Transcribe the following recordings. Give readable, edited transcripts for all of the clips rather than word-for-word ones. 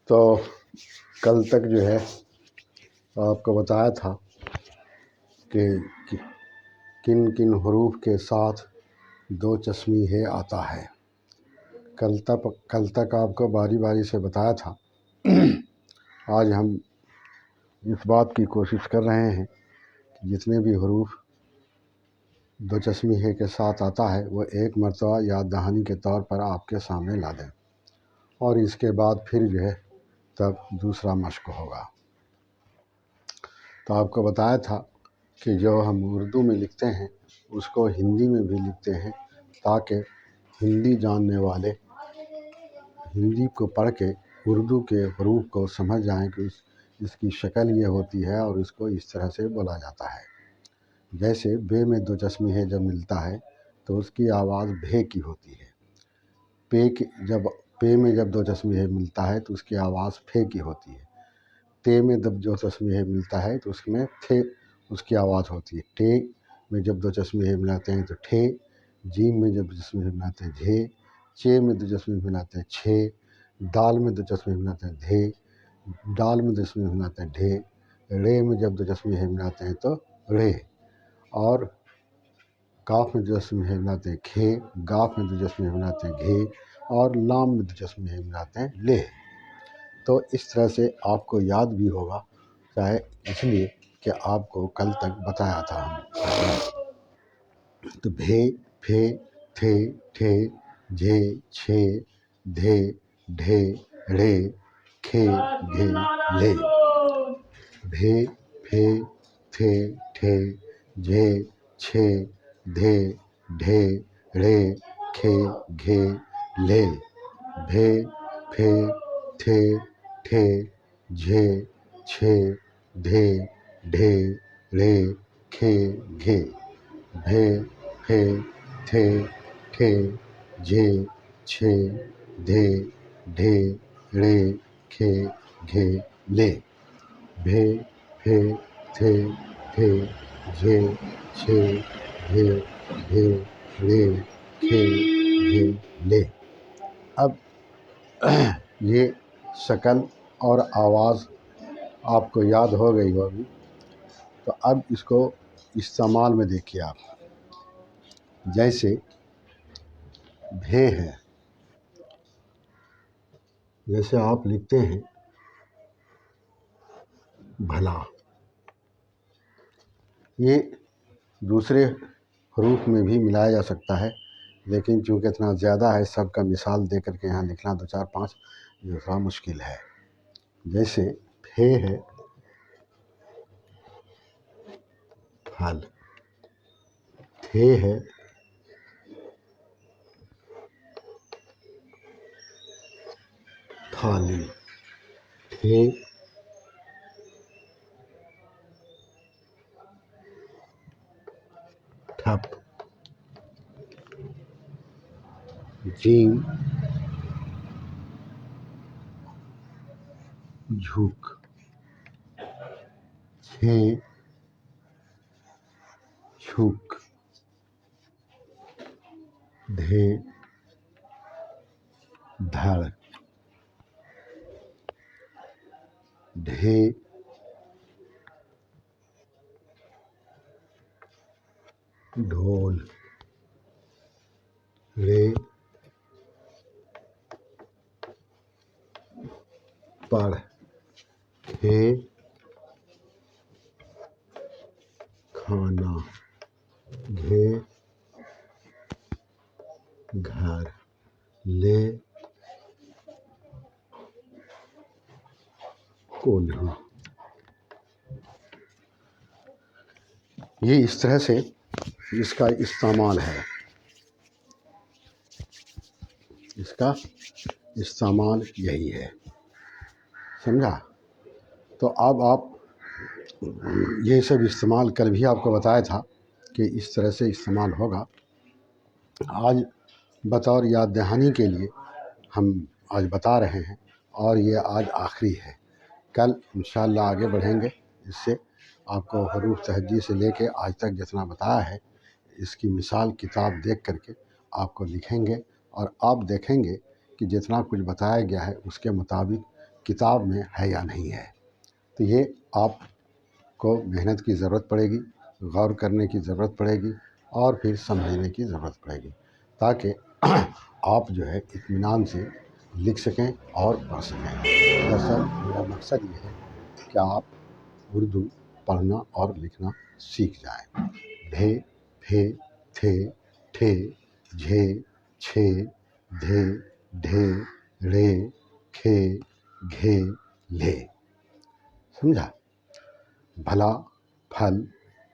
تو کل تک جو ہے آپ کو بتایا تھا کہ کن کن حروف کے ساتھ دو چشمی ہے آتا ہے. کل تک آپ کو باری باری سے بتایا تھا. آج ہم اس بات کی کوشش کر رہے ہیں کہ جتنے بھی حروف دو چشمی ہے کے ساتھ آتا ہے وہ ایک مرتبہ یاد دہانی کے طور پر آپ کے سامنے لا دیں، اور اس کے بعد پھر جو ہے تب دوسرا مشق ہوگا. تو آپ کو بتایا تھا کہ جو ہم اردو میں لکھتے ہیں اس کو ہندی میں بھی لکھتے ہیں، تاکہ ہندی جاننے والے ہندی کو پڑھ کے اردو کے حروف کو سمجھ جائیں کہ اس کی شکل یہ ہوتی ہے اور اس کو اس طرح سے بولا جاتا ہے. جیسے بے میں دو چشمی ہے جب ملتا ہے تو اس کی آواز بھے کی ہوتی ہے. پے میں جب دو چشمی ہے ملتا ہے تو اس کی آواز پھے کی ہوتی ہے. تے میں جب دو چشمی ہے ملتا ہے تو اس میں تھے اس کی آواز ہوتی ہے. ٹے میں جب دو چشمی ہے ملاتے ہیں تو ٹھے. جیم میں جب دو چشمی ہے ملاتے ہیں جھے. چے میں دو چشمی ملاتے ہیں چھے. دال میں دو چشمی ملاتے ہیں دھے. ڈال میں دو چشمی ملاتے ہیں ڈھے. رے میں جب دو چشمی ہے ملاتے ہیں تو رے. اور کاف میں دو چشمی ہے ملاتے ہیں کھے. گاف میں دو چشمی ہے ملاتے ہیں گھے. اور لام میں دو چشمی ہے ملاتے ہیں لے. تو اس طرح سے آپ کو یاد بھی ہوگا، چاہے اس لیے کہ آپ کو کل تک بتایا تھا ہم. تو بھے، پھے، تھے، ٹھے، جھے، چھے، دھے، ڈھے، ڑے، کھے، گھے، لے. بھے، پھے، تھے، ٹھے، جھے، چھے، دھے، ڈھے، ڑے، کھے، گھے، لے. بھے، پھے، تھے، ٹھے، جھے، چھے، دھے، ڈھے، ڑے، کھے، گھے. بھے، پھے، تھے، ٹھے، جھے، چھے، دھے، ڈھے، ڑے، کھے، گھے، لے. بھے، پھے، تھے، ٹھے، جھے، چھے، دھے، ڈھے، ڑے، کھے، گھے، لے. اب یہ شکل اور آواز آپ کو یاد ہو گئی ہوگی. تو اب اس کو استعمال میں دیکھیے آپ. جیسے بھے ہے، جیسے آپ لکھتے ہیں بھلا. یہ دوسرے حروف میں بھی ملایا جا سکتا ہے، لیکن چونکہ اتنا زیادہ ہے سب کا مثال دے کر کے یہاں لکھنا 2 4 5 یہ تھوڑا مشکل ہے. جیسے پھے ہے پھل. تھے ہے تھالی. ٹھے ٹھپ. جیم جھوک. چھے چھوک. دھے دھڑ. ڈھے ڈھول. रे पढ़ खे खाना घे घर ले कोल्हू। ये इस तरह से इसका इस्तेमाल है, इसका इस्तेमाल यही है, समझा। तो अब आप ये सब इस्तेमाल कल भी आपको बताया था कि इस तरह से इस्तेमाल होगा। आज बतौर याद दहानी के लिए हम आज बता रहे हैं और ये आज आखिरी है। कल इंशाअल्लाह आगे बढ़ेंगे। इससे आपको हरूफ तहज्जी से लेके आज तक जितना बताया है इसकी मिसाल किताब देख करके आपको लिखेंगे और आप देखेंगे कि जितना कुछ बताया गया है उसके मुताबिक किताब में है या नहीं है। तो ये आपको मेहनत की ज़रूरत पड़ेगी, गौर करने की ज़रूरत पड़ेगी और फिर समझने की ज़रूरत पड़ेगी ताकि आप जो है इत्मीनान से लिख सकें और पढ़ सकें। दरअसल मेरा मकसद ये है कि आप उर्दू पढ़ना और लिखना सीख जाएं। ढे फे थे ठे झे छे धे ढे रे खे घे ले, समझा। भला फल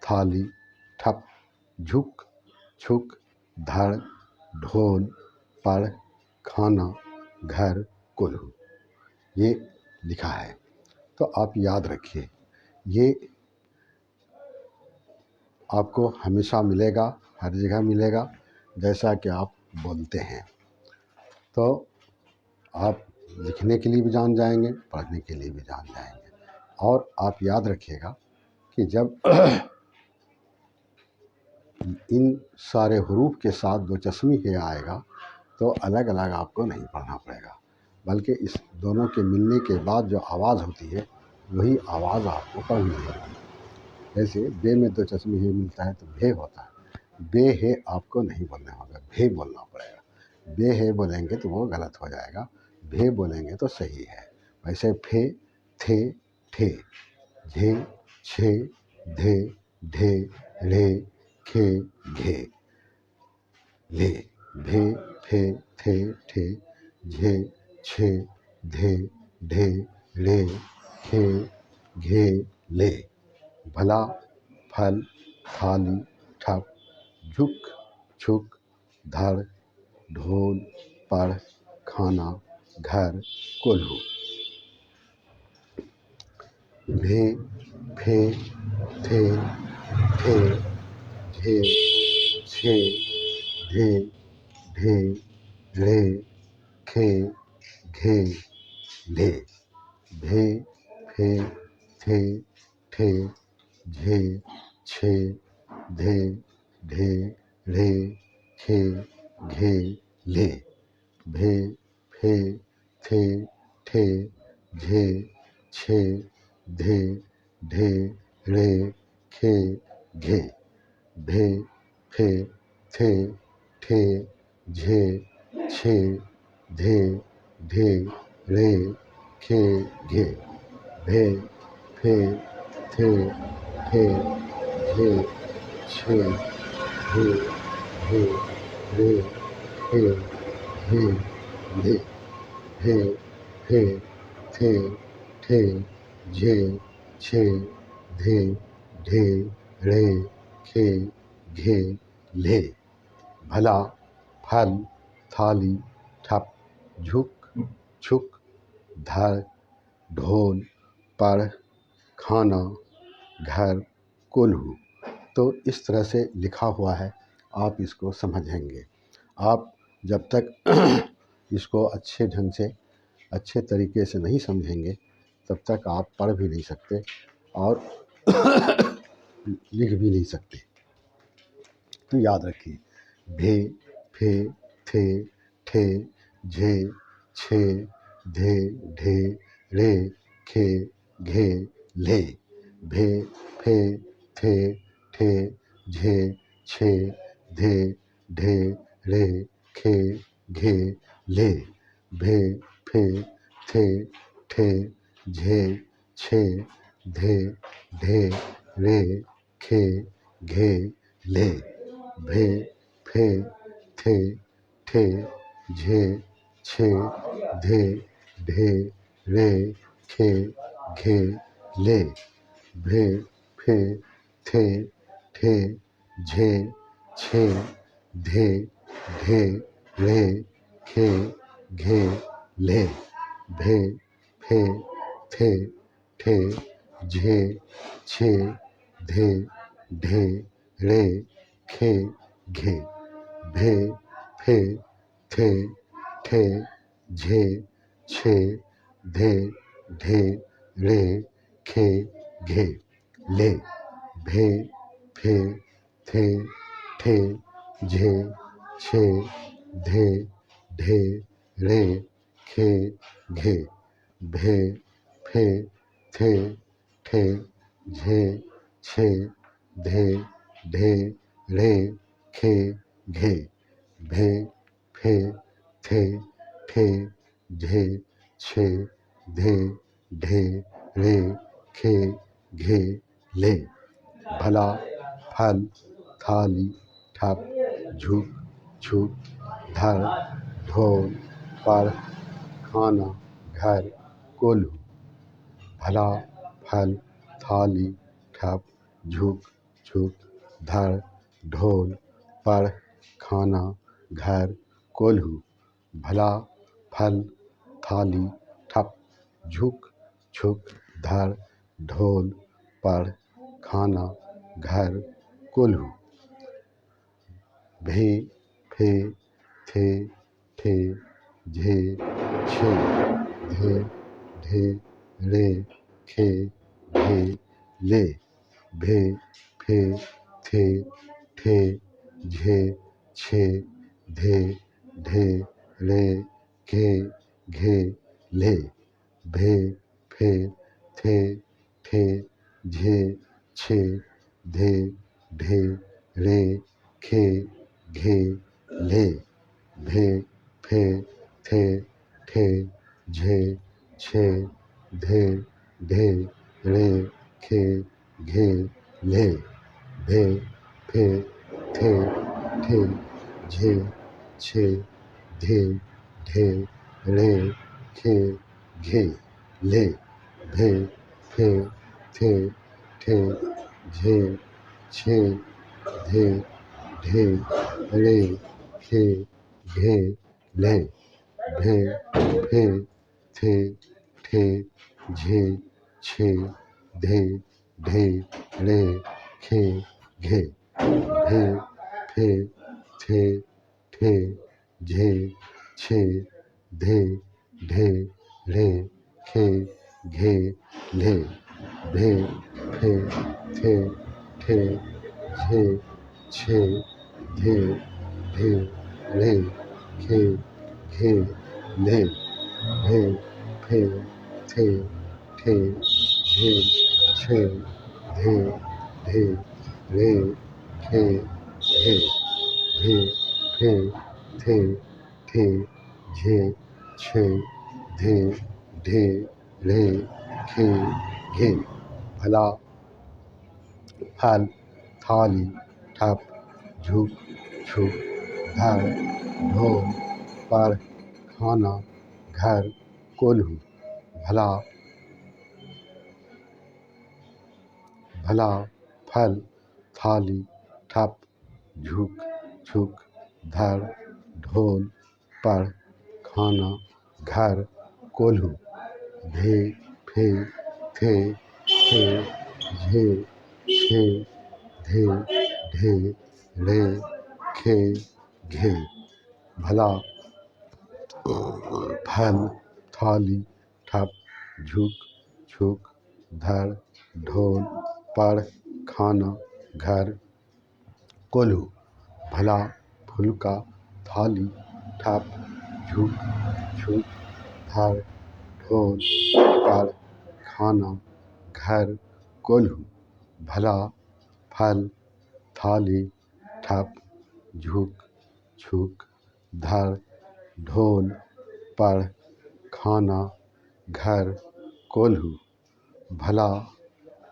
थाली ठप झुक छुक धड़ ढोल पढ़ खाना घर कोल्हू, ये लिखा है। तो आप याद रखिए, ये आपको हमेशा मिलेगा, हर जगह मिलेगा जैसा कि आप बोलते हैं। तो आप लिखने के लिए भी जान जाएंगे, पढ़ने के लिए भी जान जाएंगे। और आप याद रखिएगा कि जब इन सारे हरूफ के साथ दो चश्मी है आएगा तो अलग अलग आपको नहीं पढ़ना पड़ेगा, बल्कि इस दोनों के मिलने के बाद जो आवाज़ होती है वही आवाज़ आपको पढ़नी है। जैसे बे में दो चश्मी है मिलता है तो भे होता है, बे है आपको नहीं बोलना होगा, भे बोलना पड़ेगा। बे है बोलेंगे तो वो गलत हो जाएगा, भे बोलेंगे तो सही है। वैसे फे थे ठे झे छे धे ढे रे खे घे ले भे फे थे ठे झे छे धे ढे रे खे घे ले। भला फल थाली ठप झुक छुक धड़ ढोल पढ़ खाना घर कोल्हू। भे फे थे ठे झे छे धे ढे रे खे घे ले। भे फे थे ठे झे छे धे ढे रे खे घे ले। भे फे थे ठे झे छे धे ढे रे खे घे। भे फे थे ठे झे छे धे ढे रे खे घे। भे फे थे ठे झे छे धे ढे रे खे घे ले। भे फे थे ठे झे छे धे ढे रे खे घे ले। भला फल थाली ठप झुक छुक धड़ ढोल पढ़ खाना घर कोल्हू। तो इस तरह से लिखा हुआ है, आप इसको समझेंगे। आप जब तक इसको अच्छे ढंग से अच्छे तरीके से नहीं समझेंगे तब तक आप पढ़ भी नहीं सकते और लिख भी नहीं सकते। तो याद रखिए, भे फे थे ठे झे छे धे ढे रे खे घे ले। भे फे थे ठे झे छे धे ढे रे کھے گھے لے بھے پھے تھے ٹھے جھے چھے دھے ڈھے رے کھے گھے لے بھے پھے تھے ٹھے جھے چھے دھے ڈھے رے کھے گھے لے بھے پھے تھے ٹھے جھے چھے دھے ڈھے رے کھے گھے لے بھے پھے تھے ٹھے جھے چھے دھے ڈھے رے کھے گھے بھے پھے تھے ٹھے جھے چھے دھے ڈھے رے کھے گھے لے بھے پھے تھے ٹھے جھے چھے دھے ڈھے رے کھے گھے بھے پھے تھے ٹھے جھے چھے دھے ڈھے رے کھے گھے بھے پھے تھے ٹھے جھے چھے دھے ڈھے رے کھے گھے لے بھلا پھل تھالی ٹھپ جھک چھپ دھر ڈھول پر کھانا گھر کولہو بھلا پھل تھالی ٹھپ جھک چھپ دھر ڈھول پر کھانا گھر کولہو بھلا پھل تھالی ٹھپ جھک چھپ دھر ڈھول پر کھانا گھر کولہو بھے پھے تھے ٹھے جھے چھے دھے ڈھے رے کھے گھے لے بھے پھے تھے ٹھے جھے چھے دھے ڈھے رے کھے گھے لے بھے پھے تھے ٹھے جھے چھے دھے ڈھے رے کھے گھے لے بھے پھے تھے ٹھے جھے چھے دھے ڈھے رے کھے گھے لے بھے پھے تھے ٹھے جھے چھے دھے ڈھے رے کھے گھے لے بھے پھے تھے ٹھے جھے چھے دھے ڈھے رے کھے گھے لے بھے پھے تھے ٹھے جھے چھے دھے ڈھے رے کھے گھے بھے پھے تھے ٹھے جھے چھے دھے ڈھے رے کھے گھے لے بھے پھے تھے ٹھے جھے چھے دھے ڈھے رے کھے گھے لے بھے پھے تھے ٹھے جھے چھے دھے ڈھے رے کھے گھے بھے پھے تھے ٹھے جھے چھے دھے ڈھے رے کھے گھے بھلا پھل تھالی ٹھپ جھک چھپ دھر ڈھول پر کھانا گھر کولہو بھلا بھلا پھل تھالی ٹھپ جھک چھپ دھر ڈھول پر کھانا گھر کولہو بھے پھے تھے ٹھے جھے چھے دھے ڈھے رے کھے گھے بھلا پھل تھالی ٹھپ جھک چھپ دھر ڈھول پر کھانا گھر کولہو بھلا پھلکا تھالی ٹھپ جھک چھپ دھر ڈھول پر کھانا گھر کولہو بھلا پھل تھالی ٹھپ جھک چھپ धर ढोल पढ़ खाना घर कोल्हू भला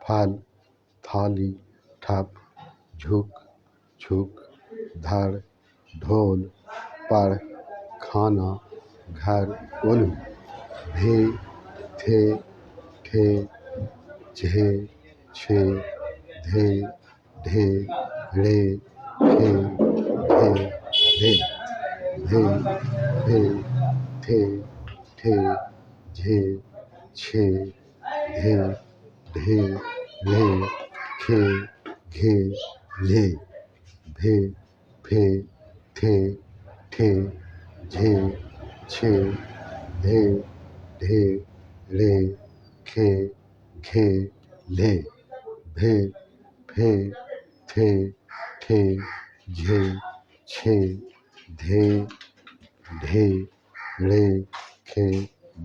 फल थाली ठप झुक छुक धर ढोल पढ़ खाना घर कोल्हू भे थे ठे झे छे धे ढे रे खे घे ढे भे भे थे ठे झे छे धे ढे रे खे घे ले भे फे थे ठे झे छे धे ढे रे खे घे ले भे फे थे ठे झे छे धे ढे रे खे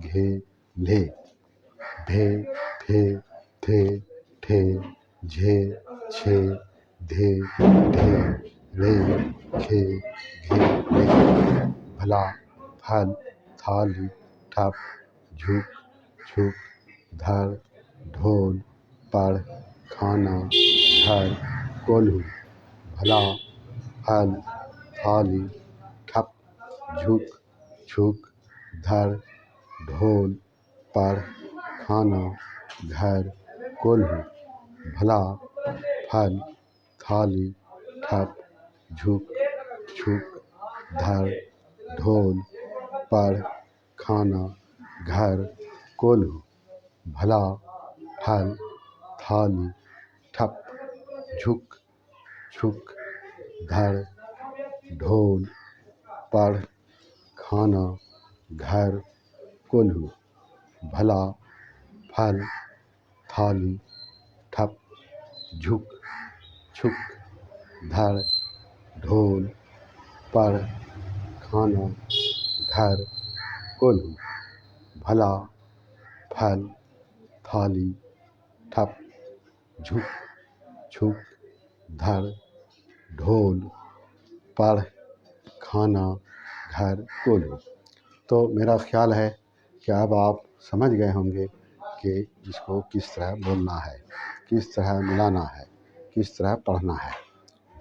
घे ले भे फे थे ठे झे छे धे ढे रे खे घे ले भला फल थाली ठप झुक छुक धर ढोल पढ़ खाना घर कोल्हू भला फल थाली ठप झुक छुक धर ढोल पढ़ खाना घर कोल्हू भला फल थाली ठप झुक छुक धर ढोल पढ़ खाना घर कोल्हू भला फल थाली ठप झुक छुक धर ढोल पढ़ खाना घर कोल्हू भला फल थाली ठप झुक छुक धर ढोल पढ़ खाना घर कोल्हू भला फल थाली ठप झुक छुक धर ढोल पढ़ खाना घर कोल्हू। तो मेरा ख्याल है कि अब आप समझ गए होंगे कि इसको किस तरह बोलना है, किस तरह मिलाना है, किस तरह पढ़ना है।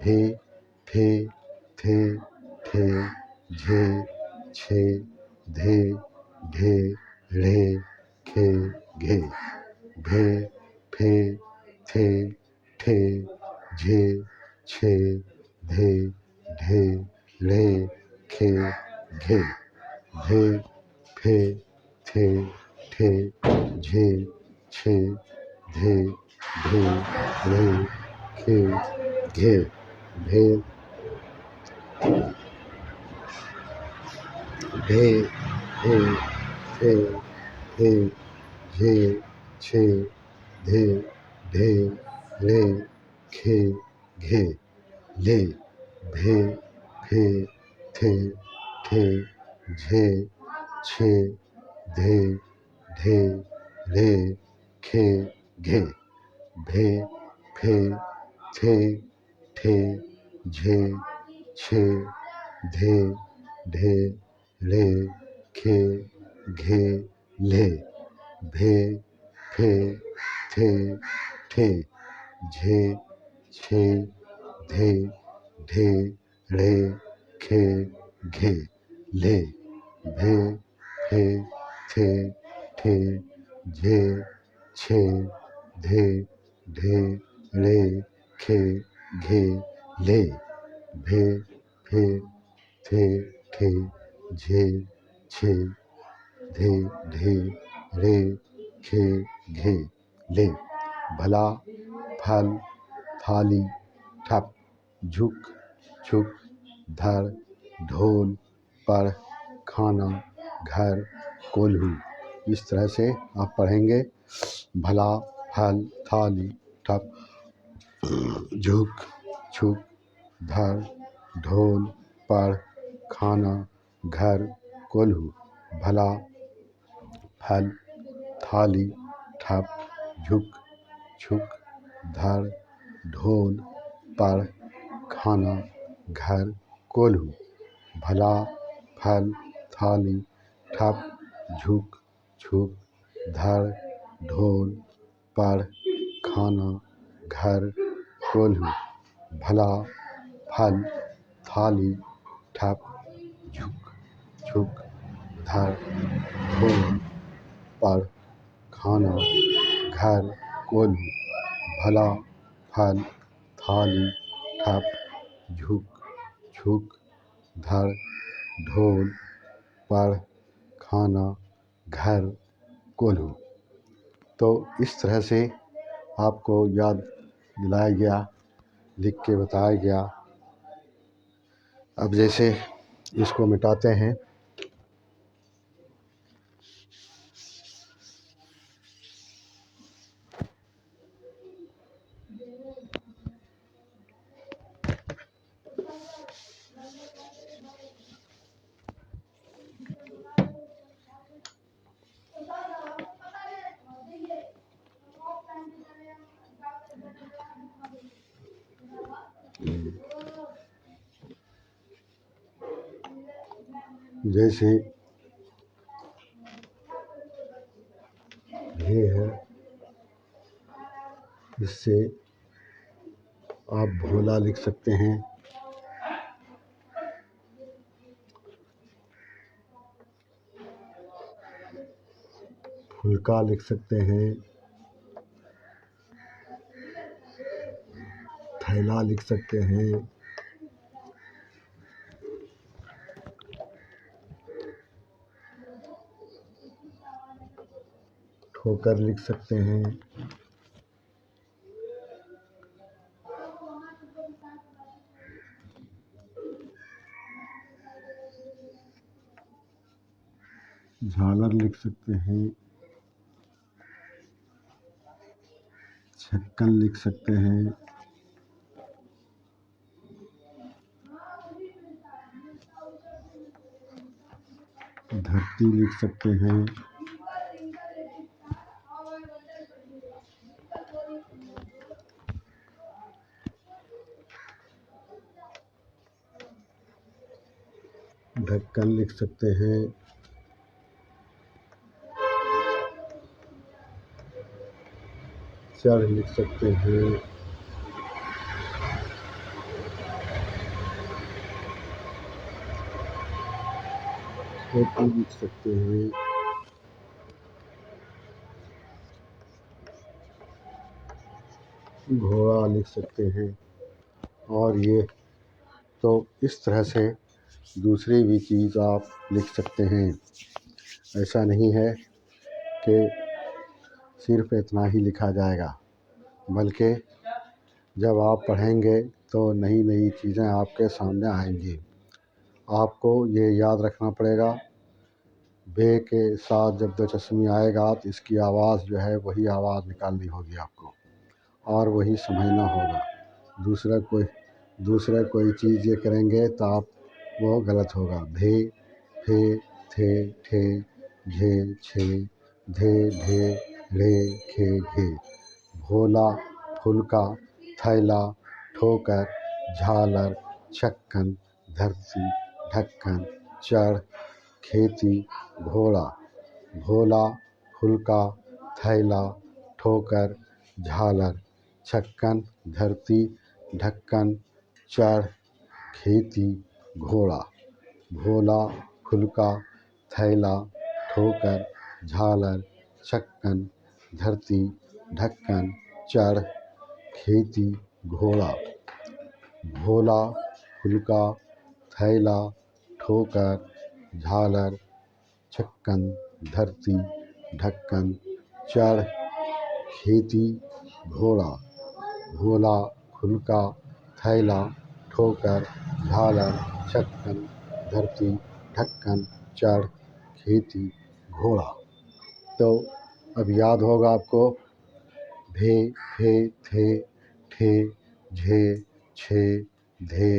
भे फे थे ठे झे छे धे ढे रे खे घे भे फे थे ठे झे छे धे ढे रे खे घे भे फे थे ठे झे छे धे ढे रे खे घे भे ढे ढे थे ठे झे छे धे ढे रे खे घे ले भे फे थे ठे झे छे धे ढे रे खे घे भे फे थे ठे झे छे धे ढे रे खे घे ले भे फे थे ठे झे छे धे ढे रे खे घे ले भे फे थे ठे झे छे धे ढे रे खे घे ले भे फे थे ठे झे छे धे ढे रे खे घे ले भला फल थाली ठप झुक छुक धर ढोल पढ़ खाना घर कोल्हू। इस तरह से आप पढ़ेंगे भला फल थाली ठप झुक छुक धर ढोल पढ़ खाना घर कोल्हू भला फल थाली ठप झुक छुक धर ढोल पढ़ खाना घर कोल्हू भला फल थाली ठप झुक झुक धड़ ढोल पढ़ खाना घर कोल्हू भला फल थाली ठप झुक झुक धड़ ढोल पढ़ खाना घर कोल्हू भला फल थाली ठप झुक झुक धड़ ढोल पढ़ खाना घर कोल्हू। तो इस तरह से आपको याद दिलाया गया, लिख के बताया गया। अब जैसे इसको मिटाते हैं, जैसे ये है, इससे आप भोला लिख सकते हैं, फुल्का लिख सकते हैं, थैला लिख सकते हैं, ठोकर लिख सकते हैं, झालर लिख सकते हैं, छक्कन लिख सकते हैं, धरती लिख सकते हैं, ढक्कन लिख सकते हैं, चढ़ लिख सकते हैं, टोपी लिख सकते हैं, घोड़ा लिख सकते हैं। और ये तो इस तरह से दूसरी भी चीज़ आप लिख सकते हैं। ऐसा नहीं है कि सिर्फ इतना ही लिखा जाएगा, बल्कि जब आप पढ़ेंगे तो नई नई चीज़ें आपके सामने आएंगी। आपको ये याद रखना पड़ेगा, बे के साथ जब दो चश्मी आएगा तो इसकी आवाज़ जो है वही आवाज़ निकालनी होगी आपको, और वही समझना होगा। दूसरा कोई चीज़ ये करेंगे तो आप वो गलत होगा। धे फे थे ठे झे छे धे ढे ढे खे घे भोला फुल्का थैला ठोकर झालर छक्कन धरती ढक्कन चढ़ खेती घोड़ा भोला फुल्का थैला ठोकर झालर छक्कन धरती ढक्कन चढ़ खेती घोड़ा भोला फुल्का थैला ठोकर झालर छक्कन धरती ढक्कन चढ़ खेती घोड़ा भोला फुल्का थैला ठोकर झालर छक्कन धरती ढक्कन चढ़ खेती घोड़ा भोला फुल्का थैला ठोकर झालर छक्कन धरती ढक्कन चढ़ खेती घोड़ा। तो अब याद होगा आपको, भे फे थे ठे झे छे धे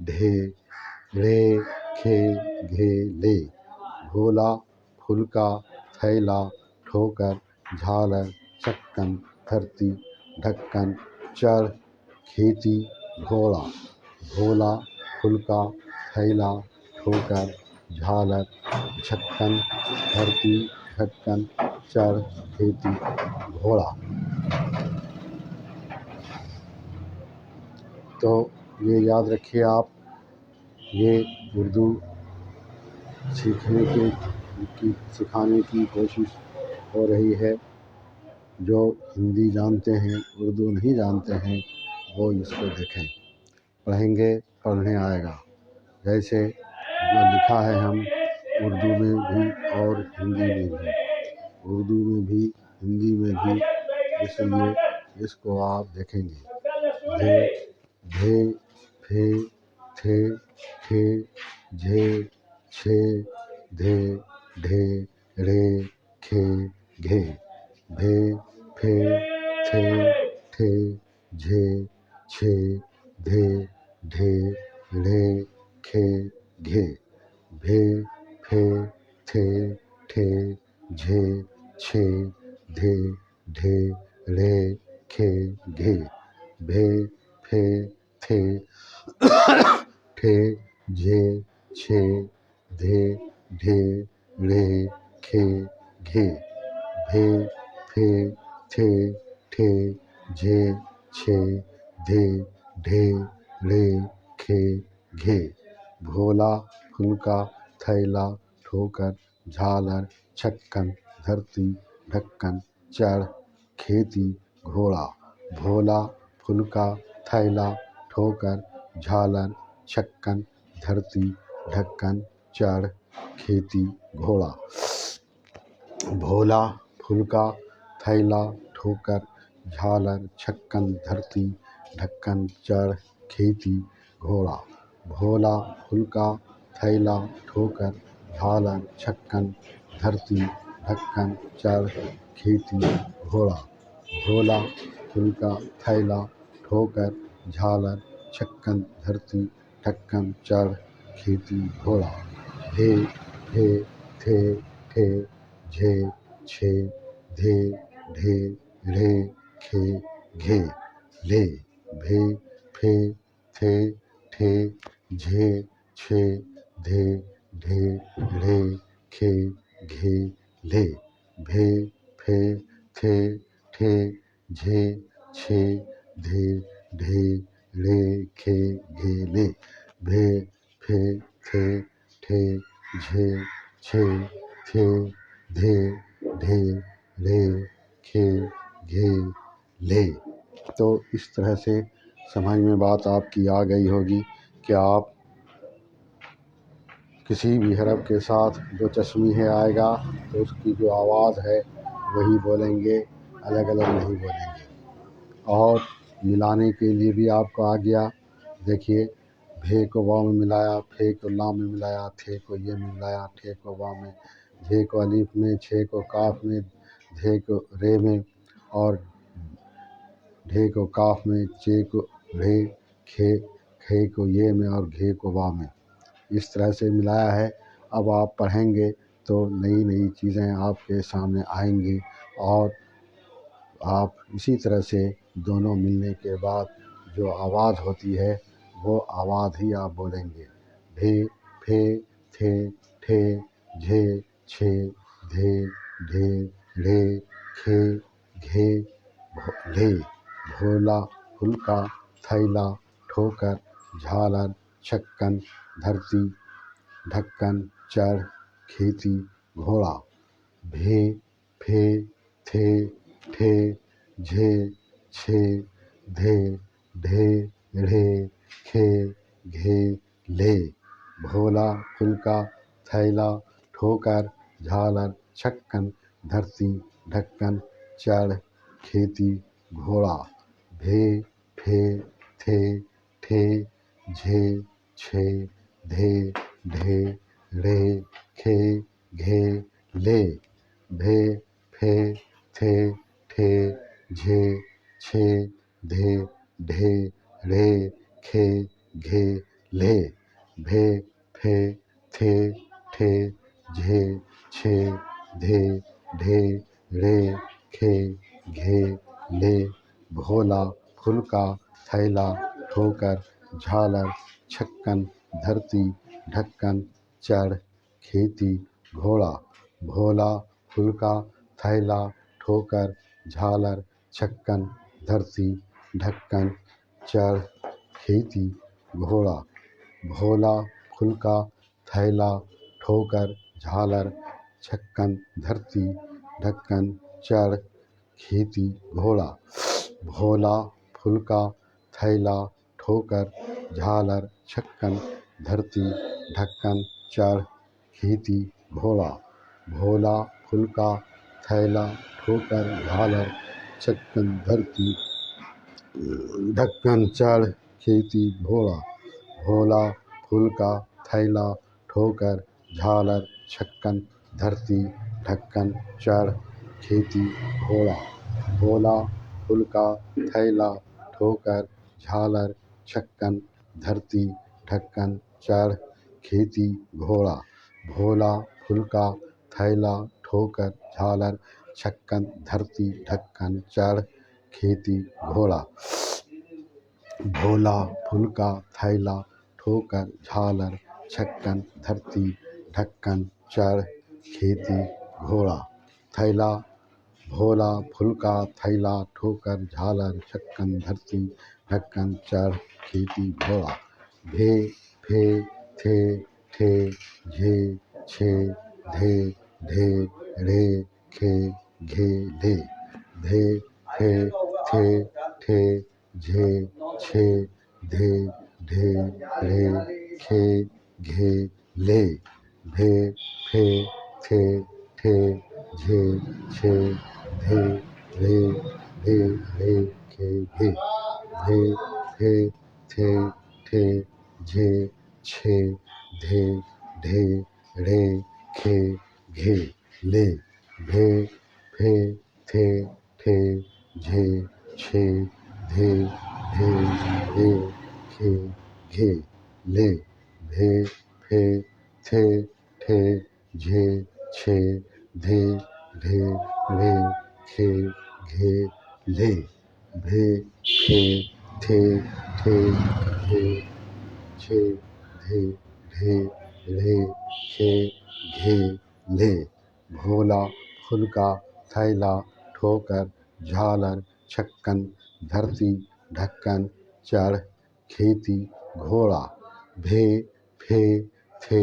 ढे रे खे घे ले भोला फुल्का थैला ठोकर झालर छक्कन धरती ढक्कन चढ़ खेती घोड़ा भोला फुल्का थैला ठोकर झालर छक्कन धरती ढक्कन चढ़ खेती घोड़ा। तो ये याद रखिए आप, ये उर्दू सीखने की सिखाने की कोशिश हो रही है। जो हिंदी जानते हैं, उर्दू नहीं जानते हैं, वो इसको देखें, पढ़ेंगे, पढ़ने आएगा। जैसे जो लिखा है हम उर्दू में भी और हिंदी में भी, उर्दू में भी हिंदी में भी, इसलिए इसको आप देखेंगे। धे धे फे थे ठे झे छे धे ढे रे खे घे भे फे थे ठे झे छे धे ढे रे खे घे भे फे थे ठे झे छे धे ढे रे खे घे भे फे थे ठे झे छे धे ढे रे खे घे भे फे थे ठे झे छे धे ढे रे खे घे भोला फुल्का थैला ठोकर झालर छक्कन धरती ढक्कन चढ़ खेती घोड़ा। भोला फुल्का थैला ठोकर झालर छक्कन धरती ढक्कन चढ़ खेती घोड़ा। भोला फुल्का थैला ठोकर झालर छक्कन धरती ढक्कन चढ़ खेती घोड़ा। भोला फुल्का थैला ठोकर झालर छक्कन धरती ढक्कन चढ़ खेती घोड़ा। भोला फुल्का थैला ठोकर झालर छक्कन धरती ढक्कन चढ़ खेती घोड़ा। भे फे थे ठे झे छे धे ढे रे खे घे ले भे फे थे ठे झे छे धे ढे रे खे घे ले भे फे थे ठे झे छे धे ढे रे खे घे ले भे फे थे ठे झे छे थे धे ढे रे खे घे ले। तो इस तरह से समझ में बात आपकी आ गई होगी कि आप किसी भी हरफ के साथ जो चश्मीह आएगा तो उसकी जो आवाज़ है वही बोलेंगे, अलग अलग नहीं बोलेंगे। और मिलाने के लिए भी आपको आ गया, देखिए भे को वाव में मिलाया, फे को ला में मिलाया, थे को ये में मिलाया, ठे को वाव में, झे को अलिफ में, छे को काफ में, धे को रे में, और ढे को काफ में, चे को रे, खे को ये में और घे को वाव में, इस तरह से मिलाया है। अब आप पढ़ेंगे तो नई नई चीज़ें आपके सामने आएंगी और आप इसी तरह से दोनों मिलने के बाद जो आवाज़ होती है वो आवाज़ ही आप बोलेंगे। भे फे थे ठे झे छे धे ढे रे खे घे ले भोला फुल्का थैला ठोकर झालर छक्कन धरती ढक्कन चढ़ खेती घोड़ा। भे फे थे ठे झे छे धे ढे ढे खे घे ले भोला फुल्का थैला ठोकर झालर छक्कन धरती ढक्कन चढ़ खेती घोड़ा। भे फे थे ठे झे छे धे ढे रे खे घे ले भे फे थे ठे झे छे धे ढे रे खे घे ले भे फे थे ठे झे छे धे ढे रे खे घे ले भोला फुल्का थैला ठोकर झालर छक्कन धरती ढक्कन चढ़ खेती घोड़ा भोला फुल्का थैला ठोकर झालर छक्कन धरती ढक्कन चढ़ खेती घोड़ा भोला फुल्का थैला ठोकर झालर छक्कन धरती ढक्कन चढ़ खेती घोड़ा भोला फुल्का थैला ठोकर झालर छक्कन धरती ढक्कन चढ़ खेती घोड़ा भोला फुल्का थैला ठोकर झालर छक्कन धरती ढक्कन चढ़ खेती घोड़ा भोला फुल्का थैला ठोकर झालर छक्कन धरती ढक्कन चढ़ खेती घोड़ा भोला फुल्का थैला ठोकर झालर छक्कन धरती ढक्कन चढ़ खेती घोड़ा भोला फुल्का थैला ठोकर झालर छक्कन धरती ढक्कन चढ़ खेती घोड़ा भोला फुल्का थैला ठोकर झालर छक्कन धरती ढक्कन चढ़ खेती घोड़ा थैला भोला फुल्का थैला ठोकर झालर छक्कन धरती ढक्कन चढ़ खेती घोड़ा भे फे थे ठे झे छे धे ढे ढे खे घे ढे धे फे थे ठे झे छे धे ढे ढे खे घे ले भे फे थे ठे झे छे धे ढे ढे ढे खे घे भे फे थे ठे झे छे धे ढे ढे खे घे ले भे फे थे ठे झे छे धे ढे ढे खे घे ले भे फे थे ठे झे छे धे ढे ढे खे घे ले भे फे थे ठे झे छे धे ढे ढे खे घे ले भोला फुल्का थैला ठोकर झालर छक्कन धरती ढक्कन चढ़ खेती घोड़ा भे फे थे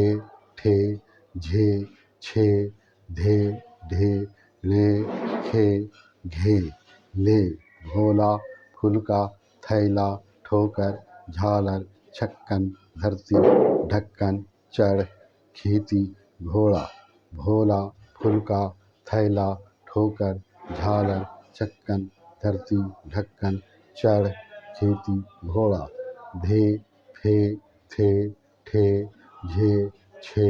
ठे झे छे धे ढे ढे खे घे ले भोला फुल्का थैला ठोकर झालर छक्कन धरती ढक्कन चढ़ खेती घोड़ा भोला फुल्का थैला ठोकर झालर छक्कन धरती ढक्कन चढ़ खेती घोड़ा भे फे थे ठे झे छे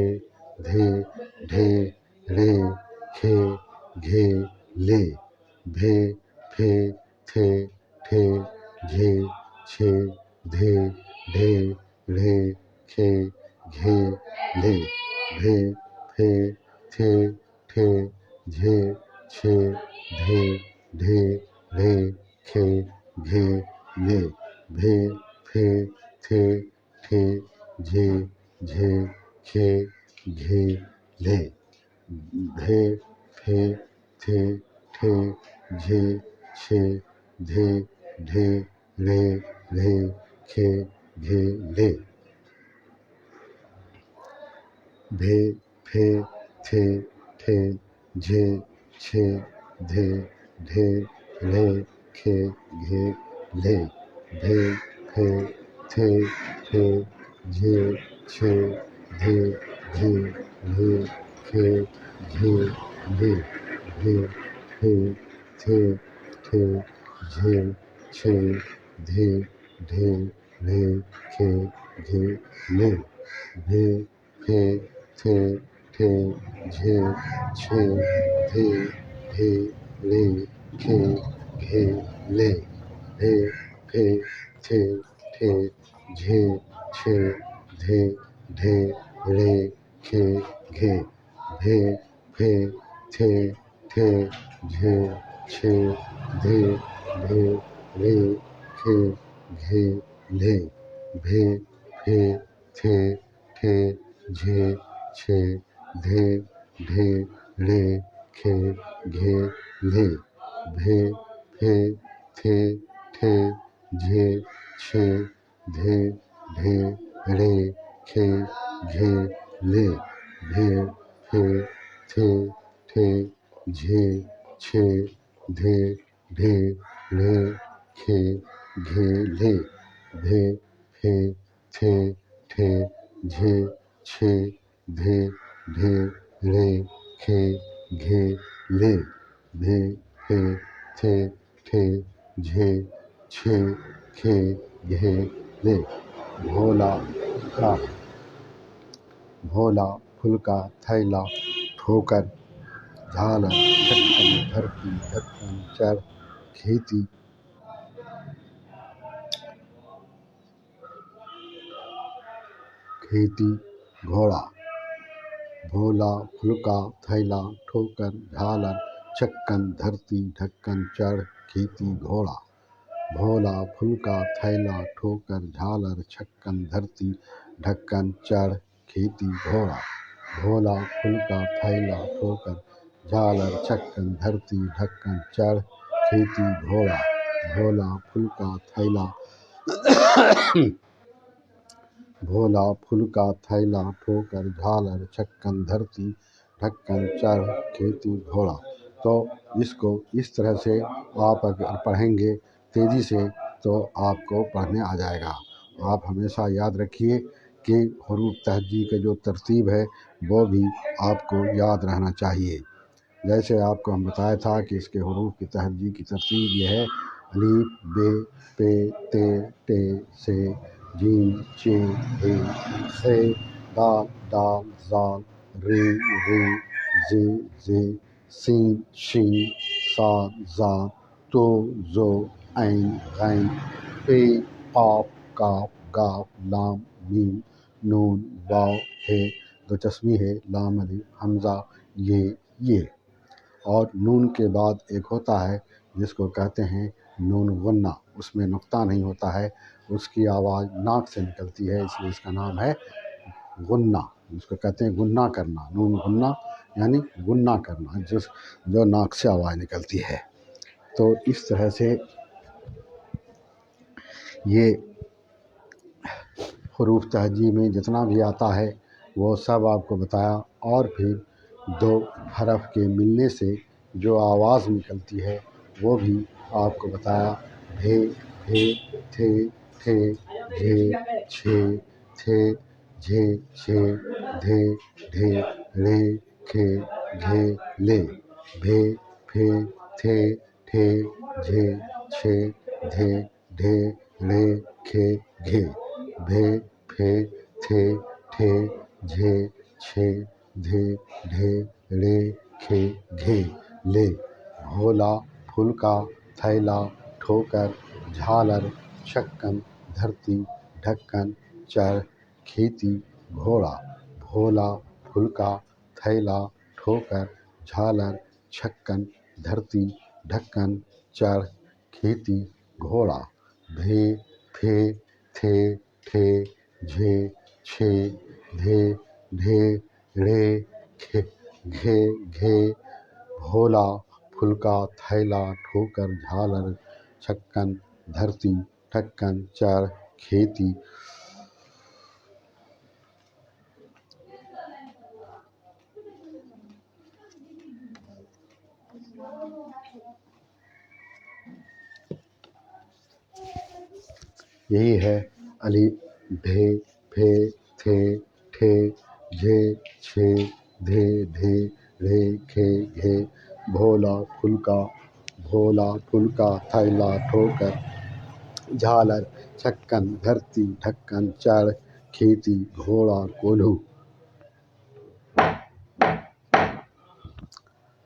धे ढे ढे खे घे ले भे फे थे ठे झे छे धे ढे ढे खे घे ले भे फे थे ठे झे छे धे ढे ढे खे घे ले भे फे थे ठे झे झे खे घे ले भे फे थे ठे झे छे धे ढे ढे ढे खे घे ले भे फे थे ठे झे छे धे ढे ढे खे घे ले भे फे थे ठे झे छे धे ढे ढे खे घे ले भे फे थे ठे झे छे धे ढे ढे खे घे ले भे फे थे ठे झे छे धे ढे ढे खे घे ले भे फे थे ठे झे छे धे ढे ढे खे घे भे फे थे ठे झे छे धे ढे ढे खे घे ले भे फे थे ठे झे छे धे ढे ढ़े खे घे ले भे फे थे ठे झे छे धे ढे ढ़े खे घे ले भे फे थे ठे झे छे धे ढे ढ़े खे घे ले भे फे थे ठे झे छे धे ढे ढ़े खे घे ले भे फे थे ठे झे छे खे घे ले भोला का भोला फुल्का थैला ठोकर झालर ढक्कन धरती ढक्कन चर खेती खेती घोड़ा भोला फुल्का थैला ठोकर झालर छक्कन धरती ढक्कन चढ़ खेती घोड़ा भोला फुल्का थैला ठोकर झालर छक्कन धरती ढक्कन चढ़ खेती घोड़ा भोला फुल्का थैला ठोकर झालर छक्कन धरती ढक्कन चढ़ खेती घोड़ा भोला फुल्का थैला भोला फुल्का थैला ठोकर झालर छक्कन धरती ढक्कन चढ़ खेती घोड़ा। तो इसको इस तरह से आप अगर पढ़ेंगे तेज़ी से तो आपको पढ़ने आ जाएगा। आप हमेशा याद रखिए कि हरूफ तहज्जी का जो तरतीब है वो भी आपको याद रहना चाहिए। जैसे आपको हम बताया था कि इसके हरूफ की तहज्जी की तरतीब ये है अलीफ बे पे ते टे से जीम चे हे से दाल दाल जाल रे रे जे जे सीन शीन साद जाद तो जो ऐन गैन पे काफ काफ गाफ लाम मीम नून वाव है दो चश्मी है लाम अली हमज़ा ये और नून के बाद एक होता है जिसको कहते हैं नून गुन्ना, उसमें नुक्ता नहीं होता है, उसकी आवाज़ नाक से निकलती है, इसलिए इसका नाम है गुन्ना। जिसको कहते हैं गुन्ना करना, नून गुन्ना यानी गुन्ना करना, जो नाक से आवाज़ निकलती है। तो इस तरह से ये हरूफ तहज्जी में जितना भी आता है वो सब आपको बताया। और फिर दो हरफ के मिलने से जो आवाज़ निकलती है वो भी आपको बताया। भे भे थे ठे झे छे थे झे छे धे ढे ढ़े खे घे ले भे फे थे ठे झे छे धे ढे ढ़े खे घे भे फे थे ठे झे छे धे ढे ढ़े खे घे ले भोला फुल्का थैला ठोकर झालर छक्कन धरती ढक्कन चढ़ खेती घोड़ा भोला फुल्का थैला ठोकर झालर छक्कन धरती ढक्कन चढ़ खेती घोड़ा भे फे थे ठे झे छे धे ढे ढ़े खे घे घे भोला फुल्का थैला ठोकर झालर छक्कन धरती ढक्कन चढ़ खेती। यही है अली भे फे थे ठे झे छे धे ढे ढ़े खे घे भोला फुल्का थैला ठोकर झालर छक्कन धरती ढक्कन चढ़ खेती घोड़ा कोल्हू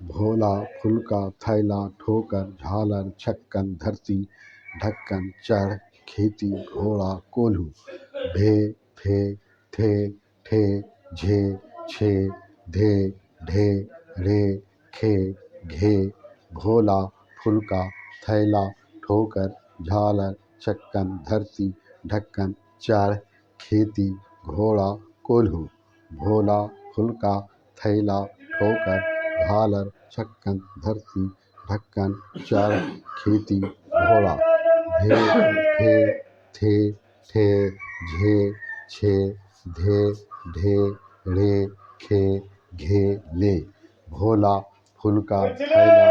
भोला फुल्का थैला ठोकर झालर छक्कन धरती ढक्कन चढ़ खेती घोड़ा कोल्हू भे फे थे ठे झे छे धे ढे ढ़े खे घे भोला फुल्का थैला ठोकर झालर छक्कन धरती ढक्कन चढ़ खेती घोड़ा कोल्हू भोला फुल्का تھیلا ٹھوکر ڈھالر چھکن دھرتی ڈھکن چر کھیتی گھوڑا بھے پھے تھے ٹھے جھے چھے دھے ڈھے ڑے کھے گھے لے بھولا پھلکا تھیلا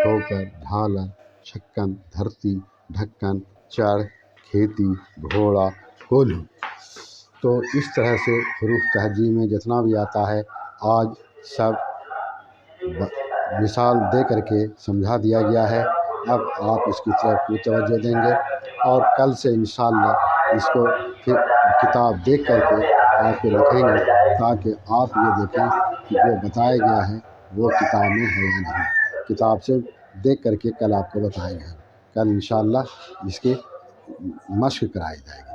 ٹھوکر ڈھالر چھکن دھرتی ڈھکن چڑ کھیتی گھوڑا کولی۔ تو اس طرح سے حروف تہجی میں جتنا بھی آتا ہے آج سب مثال دے کر کے سمجھا دیا گیا ہے۔ اب آپ اس کی طرف بھی توجہ دیں گے اور کل سے انشاءاللہ اس کو پھر کتاب دیکھ کر کے آپ کو لکھیں گے تاکہ آپ یہ دیکھیں کہ جو بتایا گیا ہے وہ کتاب میں ہے یا نہیں۔ کتاب سے دیکھ کر کے کل آپ کو بتائیں گے، کل انشاءاللہ اس کی مشق کرائی جائے گی۔